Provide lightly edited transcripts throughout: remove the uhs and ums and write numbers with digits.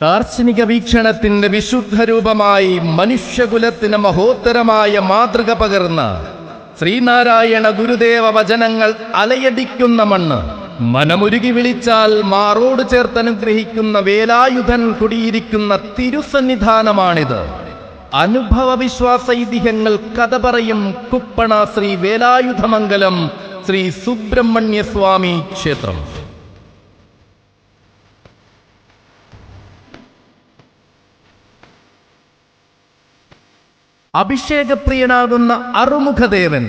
ദാർശനിക വീക്ഷണത്തിന്റെ വിശുദ്ധ രൂപമായി മനുഷ്യകുലത്തിന് മഹോത്തരമായ മാതൃക പകർന്ന ശ്രീനാരായണ ഗുരുദേവ വചനങ്ങൾ അലയടിക്കുന്ന മണ്ണ്, മനമുരുകി വിളിച്ചാൽ മാറോട് ചേർത്തനുഗ്രഹിക്കുന്ന വേലായുധൻ കുടിയിരിക്കുന്ന തിരുസന്നിധാനമാണിത്. അനുഭവ വിശ്വാസ ഐതിഹ്യങ്ങൾ കഥ പറയും കുപ്പണ ശ്രീ വേലായുധമംഗലം ശ്രീ സുബ്രഹ്മണ്യസ്വാമി ക്ഷേത്രം. അഭിഷേകപ്രിയനാകുന്ന അറുമുഖദേവൻ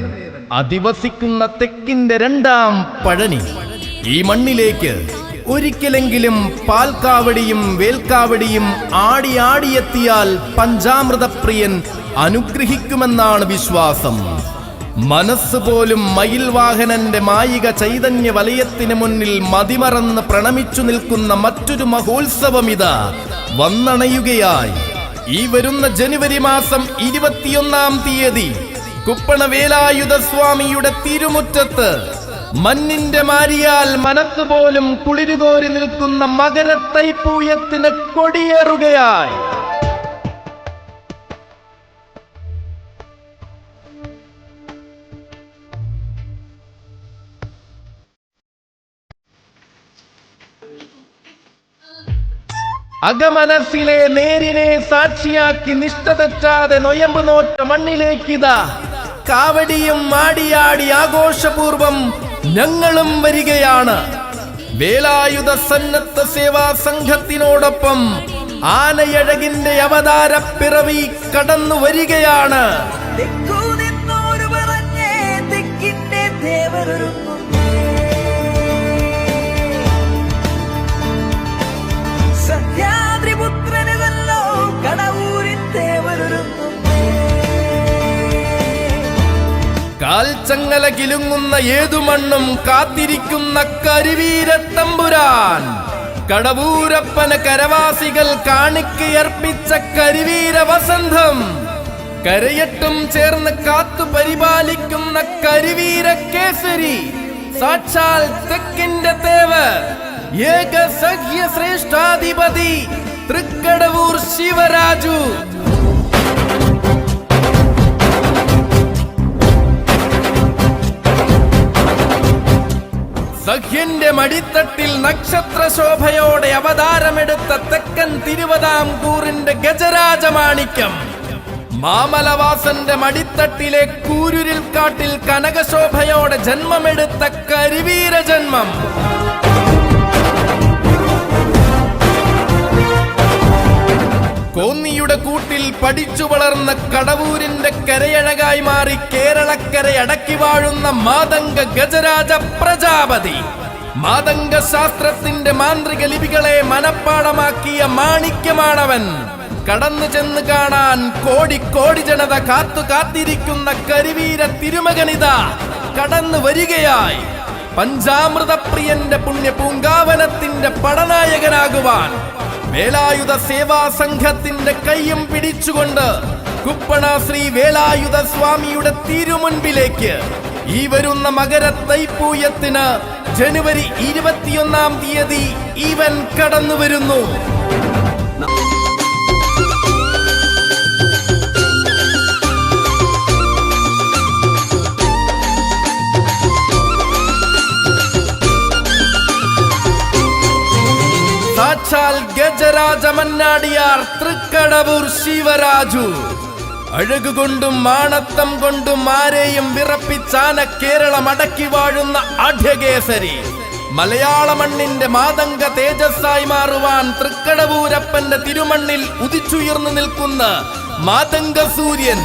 അധിവസിക്കുന്ന തെക്കിന്റെ രണ്ടാം പഴനി. ഈ മണ്ണിലേക്ക് ഒരിക്കലെങ്കിലും പാൽക്കാവടിയും വേൽക്കാവടിയും ആടിയെത്തിയാൽ പഞ്ചാമൃതപ്രിയൻ അനുഗ്രഹിക്കുമെന്നാണ് വിശ്വാസം. മനസ്സ് പോലും മയിൽ വാഹനന്റെ മായിക ചൈതന്യ വലയത്തിന് മുന്നിൽ മതിമറന്ന് പ്രണമിച്ചു നിൽക്കുന്ന മറ്റൊരു മഹോത്സവമിതാ വന്നണയുകയായി. ഈ വരുന്ന ജനുവരി മാസം 21-ാം തീയതി കുപ്പണ വേലായുധ സ്വാമിയുടെ തിരുമുറ്റത്ത് മഞ്ഞിന്റെ മാരിയാൽ മനസ്സ് പോലും കുളിരുകോരി നിൽക്കുന്ന മകരത്തൈപ്പൂയത്തിന് കൊടിയേറുകയായി. അകമനസ്സിലെ നേരിനെ സാക്ഷിയാക്കി നിഷ്ഠ തെറ്റാതെ നൊയമ്പ് നോറ്റ മണ്ണിലേക്കിതാ കാവടിയും ആടിയാടി ആഘോഷപൂർവം ഞങ്ങളും വരികയാണ്. വേലായുധ സന്നദ്ധ സേവാ സംഘത്തിനോടൊപ്പം ആനയഴകിന്റെ അവതാര പിറവി കടന്നു വരികയാണ്. കാൽച്ചങ്ങല കിലുങ്ങുന്ന ഏതു മണ്ണും കാത്തിരിക്കുന്ന കരിവീരത്തമ്പുരാൻ. കടവൂരപ്പന് കരവാസികൾ കാണിക്കയർപ്പിച്ച കരിവീര വസന്തം. കരയട്ടും ചേർന്ന് കാത്തു പരിപാലിക്കുന്ന കരിവീര കേസരി. സാക്ഷാൽ തെക്കിന്റെ തേവ്, ഏക സഖ്യ ശ്രേഷ്ഠാധിപതി തൃക്കടവൂർ ശിവരാജു. സഖ്യന്റെ മടിത്തട്ടിൽ നക്ഷത്ര ശോഭയോടെ അവതാരമെടുത്ത തെക്കൻ തിരുവിതാംകൂറിന്റെ ഗജരാജമാണിക്യം. മാമലവാസന്റെ മടിത്തട്ടിലെ കൂരുരിൽ കാട്ടിൽ കനകശോഭയോടെ ജന്മമെടുത്ത കരിവീര ജന്മം. കോന്നിയുടെ കൂട്ടിൽ പഠിച്ചു വളർന്ന കടവൂരിന്റെ കരയഴകായി മാറി കേരളക്കര അടക്കി വാഴുന്ന മാതംഗ ഗജരാജ പ്രജാപതി. മാതംഗ ശാസ്ത്രത്തിന്റെ മാന്ത്രിക ലിപികളെ മനപ്പാടമാക്കിയ മാണിക്യമാണവൻ. കടന്നു ചെന്ന് കാണാൻ കോടി ജനത കാത്തിരിക്കുന്ന കരിവീര തിരുമകനിത കടന്നു വരികയായി. പഞ്ചാമൃതപ്രിയന്റെ പുണ്യ പൂങ്കാവനത്തിന്റെ പടനായകനാകുവാൻ വേലായുധ സേവാ സംഘത്തിന്റെ കയ്യും പിടിച്ചുകൊണ്ട് കുപ്പണ ശ്രീ വേലായുധ സ്വാമിയുടെ തിരുമുൻപിലേക്ക് ഈ വരുന്ന മകരത്തൈപ്പൂയത്തിന് ജനുവരി 21-ാം തീയതി ഇവൻ കടന്നു വരുന്നു. സാക്ഷാൽ ഗജരാജമന്നാടിയാർ തൃക്കടവൂർ ശിവരാജു. അഴകുകൊണ്ടും മാണത്തം കൊണ്ടും ആരെയും വിറപ്പിച്ചാന കേരളം അടക്കി വാഴുന്ന ആഢ്യകേസരി. മലയാള മണ്ണിന്റെ മാതംഗ തേജസ്സായി മാറുവാൻ തൃക്കടവൂരപ്പന്റെ തിരുമണ്ണിൽ ഉദിച്ചുയർന്നു നിൽക്കുന്ന മാതംഗ സൂര്യൻ.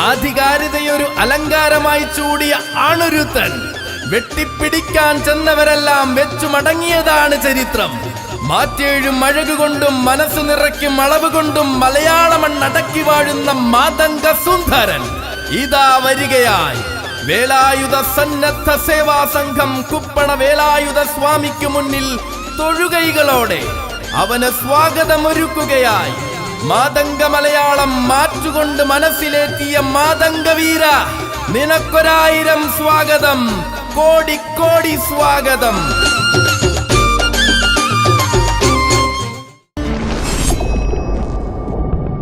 ആധികാരികയൊരു അലങ്കാരമായി ചൂടിയ ആണൊരുത്തൻ. വെട്ടിപ്പിടിക്കാൻ ചെന്നവരെല്ലാം വെച്ചു മടങ്ങിയതാണ് ചരിത്രം. മാറ്റേഴും അഴകുകൊണ്ടും മനസ്സു നിറയ്ക്കും അളവ് കൊണ്ടും മലയാള മണ്ണടക്കി വാഴുന്ന മാതംഗ സുന്ദരൻ ഇതാ വരികയായി. വേലായുധ സന്നദ്ധ സേവാ സംഘം കുപ്പണ വേലായുധ സ്വാമിക്ക് മുന്നിൽ തൊഴുകൈകളോടെ അവന് സ്വാഗതമൊരുക്കുകയായി. മാതംഗ മലയാളം മാറ്റുകൊണ്ട് മനസ്സിലെത്തിയ മാതംഗ വീര, നിനക്കൊരായിരം സ്വാഗതം. കോടി കോടി സ്വാഗതം.